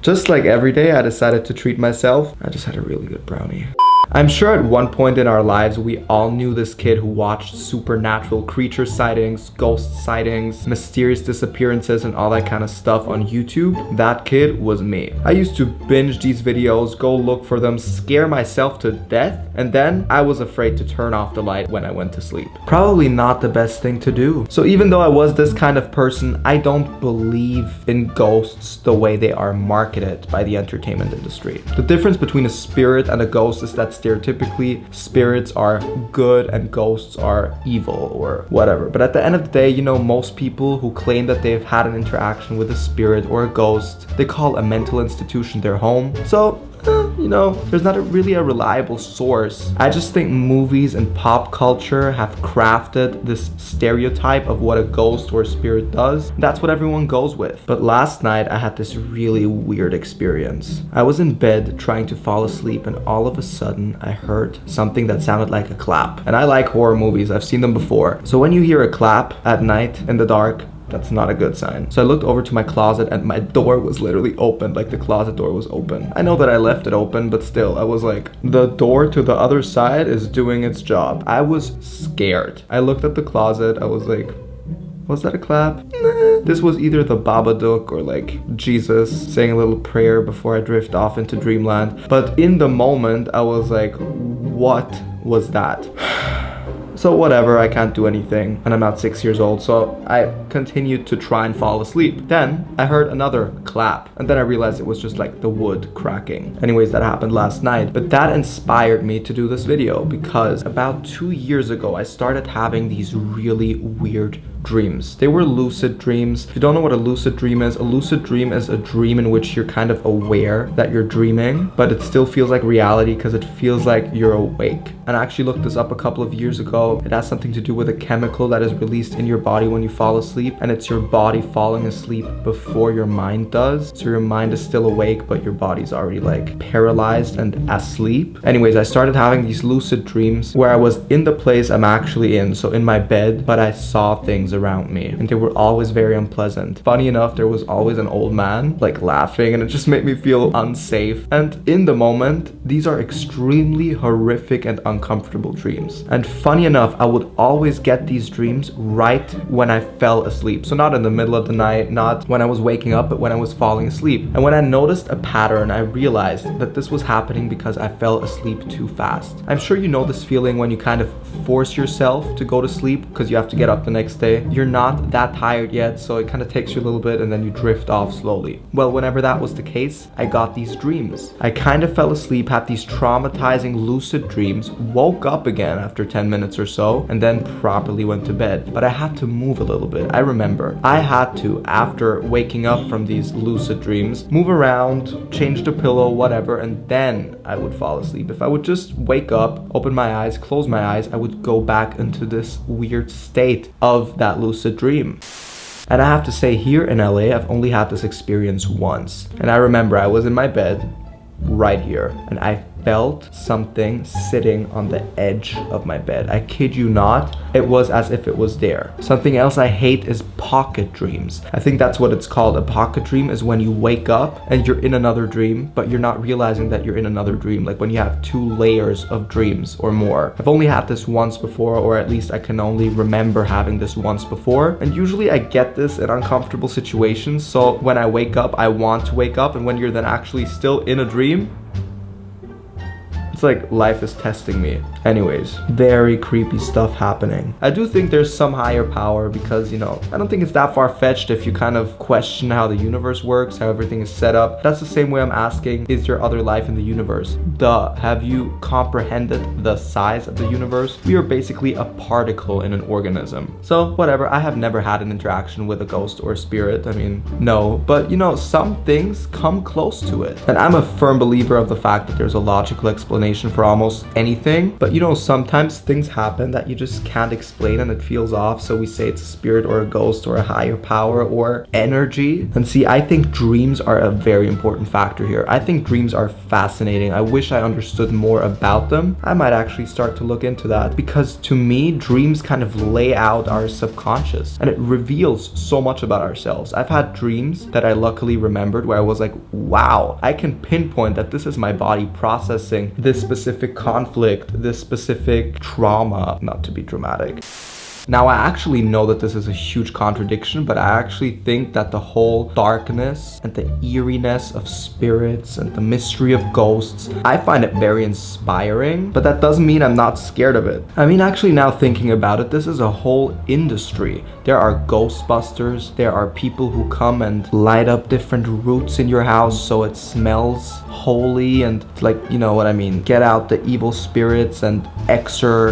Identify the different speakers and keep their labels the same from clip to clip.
Speaker 1: Just like every day, I decided to treat myself. I just had a really good brownie. I'm sure at one point in our lives, we all knew this kid who watched supernatural creature sightings, ghost sightings, mysterious disappearances, and all that kind of stuff on YouTube. That kid was me. I used to binge these videos, go look for them, scare myself to death, and then I was afraid to turn off the light when I went to sleep. Probably not the best thing to do. So even though I was this kind of person, I don't believe in ghosts the way they are marketed by the entertainment industry. The difference between a spirit and a ghost is that stereotypically spirits are good and ghosts are evil or whatever. But at the end of the day, you know, most people who claim that they've had an interaction with a spirit or a ghost, they call a mental institution their home. So you know, there's not really a reliable source. I just think movies and pop culture have crafted this stereotype of what a ghost or a spirit does. That's what everyone goes with. But last night I had this really weird experience. I was in bed trying to fall asleep, and all of a sudden I heard something that sounded like a clap. And I like horror movies, I've seen them before. So when you hear a clap at night in the dark, that's not a good sign. So I looked over to my closet and my door was literally open, like the closet door was open. I know that I left it open, but still, I was like, the door to the other side is doing its job. I was scared. I looked at the closet, I was like, was that a clap? Nah. This was either the Babadook or like Jesus saying a little prayer before I drift off into dreamland. But in the moment, I was like, what was that? So whatever, I can't do anything, and I'm not 6 years old, so I continued to try and fall asleep. Then I heard another clap, and then I realized it was just like the wood cracking. Anyways, that happened last night, but that inspired me to do this video because about 2 years ago, I started having these really weird dreams. They were lucid dreams. If you don't know what a lucid dream is a dream in which you're kind of aware that you're dreaming, but it still feels like reality because it feels like you're awake. And I actually looked this up a couple of years ago. It has something to do with a chemical that is released in your body when you fall asleep, and it's your body falling asleep before your mind does. So your mind is still awake, but your body's already like paralyzed and asleep. Anyways, I started having these lucid dreams where I was in the place I'm actually in, so in my bed, but I saw things around me, and they were always very unpleasant. Funny enough, there was always an old man like laughing, and it just made me feel unsafe. And in the moment, these are extremely horrific and uncomfortable dreams. And funny enough, I would always get these dreams right when I fell asleep. So not in the middle of the night, not when I was waking up, but when I was falling asleep. And when I noticed a pattern, I realized that this was happening because I fell asleep too fast. I'm sure you know this feeling when you kind of force yourself to go to sleep because you have to get up the next day. You're not that tired yet, so it kind of takes you a little bit and then you drift off slowly. Well, whenever that was the case, I got these dreams. I kind of fell asleep, had these traumatizing lucid dreams, woke up again after 10 minutes or so, and then properly went to bed. But I had to move a little bit. I remember I had to, after waking up from these lucid dreams, move around, change the pillow, whatever, and then I would fall asleep. If I would just wake up, open my eyes, close my eyes, I would go back into this weird state of that lucid dream. And I have to say, here in LA, I've only had this experience once. And I remember I was in my bed right here, and I felt something sitting on the edge of my bed. I kid you not, it was as if it was there. Something else I hate is pocket dreams. I think that's what it's called. A pocket dream is when you wake up and you're in another dream, but you're not realizing that you're in another dream. Like when you have 2 layers of dreams or more. I've only had this once before, or at least I can only remember having this once before. And usually I get this in uncomfortable situations. So when I wake up, I want to wake up. And when you're then actually still in a dream, it's like life is testing me. Anyways, very creepy stuff happening. I do think there's some higher power because, you know, I don't think it's that far-fetched if you kind of question how the universe works, how everything is set up. That's the same way I'm asking, is there other life in the universe? Duh, have you comprehended the size of the universe? We are basically a particle in an organism. So whatever, I have never had an interaction with a ghost or a spirit. I mean, no, but you know, some things come close to it. And I'm a firm believer of the fact that there's a logical explanation explanation for almost anything. But you know, sometimes things happen that you just can't explain and it feels off. So we say it's a spirit or a ghost or a higher power or energy. And see, I think dreams are a very important factor here. I think dreams are fascinating. I wish I understood more about them. I might actually start to look into that, because to me, dreams kind of lay out our subconscious and it reveals so much about ourselves. I've had dreams that I luckily remembered where I was like, wow, I can pinpoint that this is my body processing this specific conflict, this specific trauma, not to be dramatic. Now, I actually know that this is a huge contradiction, but I actually think that the whole darkness and the eeriness of spirits and the mystery of ghosts, I find it very inspiring, but that doesn't mean I'm not scared of it. I mean, actually now thinking about it, this is a whole industry. There are ghostbusters, there are people who come and light up different roots in your house so it smells holy and like, you know what I mean, get out the evil spirits and exorcism,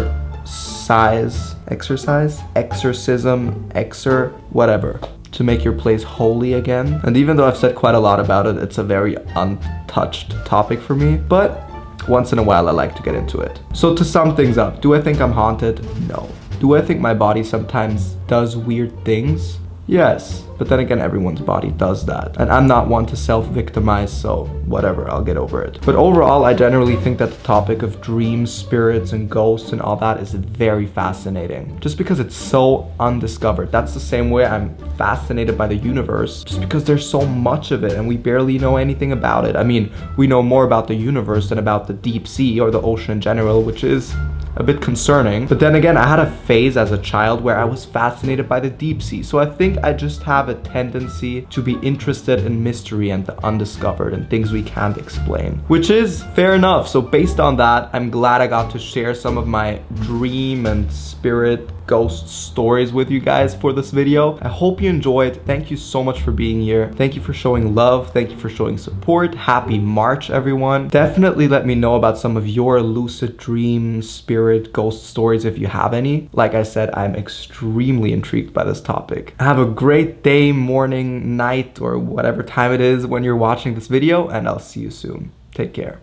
Speaker 1: whatever, to make your place holy again. And even though I've said quite a lot about it, it's a very untouched topic for me, but once in a while I like to get into it. So to sum things up, do I think I'm haunted? No. Do I think my body sometimes does weird things? Yes, but then again, everyone's body does that. And I'm not one to self-victimize, so whatever, I'll get over it. But overall, I generally think that the topic of dreams, spirits, and ghosts and all that is very fascinating. Just because it's so undiscovered. That's the same way I'm fascinated by the universe, just because there's so much of it and we barely know anything about it. I mean, we know more about the universe than about the deep sea or the ocean in general, which is a bit concerning. But then again, I had a phase as a child where I was fascinated by the deep sea. So I think I just have a tendency to be interested in mystery and the undiscovered and things we can't explain, which is fair enough. So based on that, I'm glad I got to share some of my dream and spirit ghost stories with you guys for this video. I hope you enjoyed. Thank you so much for being here. Thank you for showing love. Thank you for showing support. Happy March, everyone. Definitely let me know about some of your lucid dream, spirit, ghost stories if you have any. Like I said, I'm extremely intrigued by this topic. Have a great day, morning, night, or whatever time it is when you're watching this video, and I'll see you soon. Take care.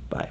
Speaker 1: Bye.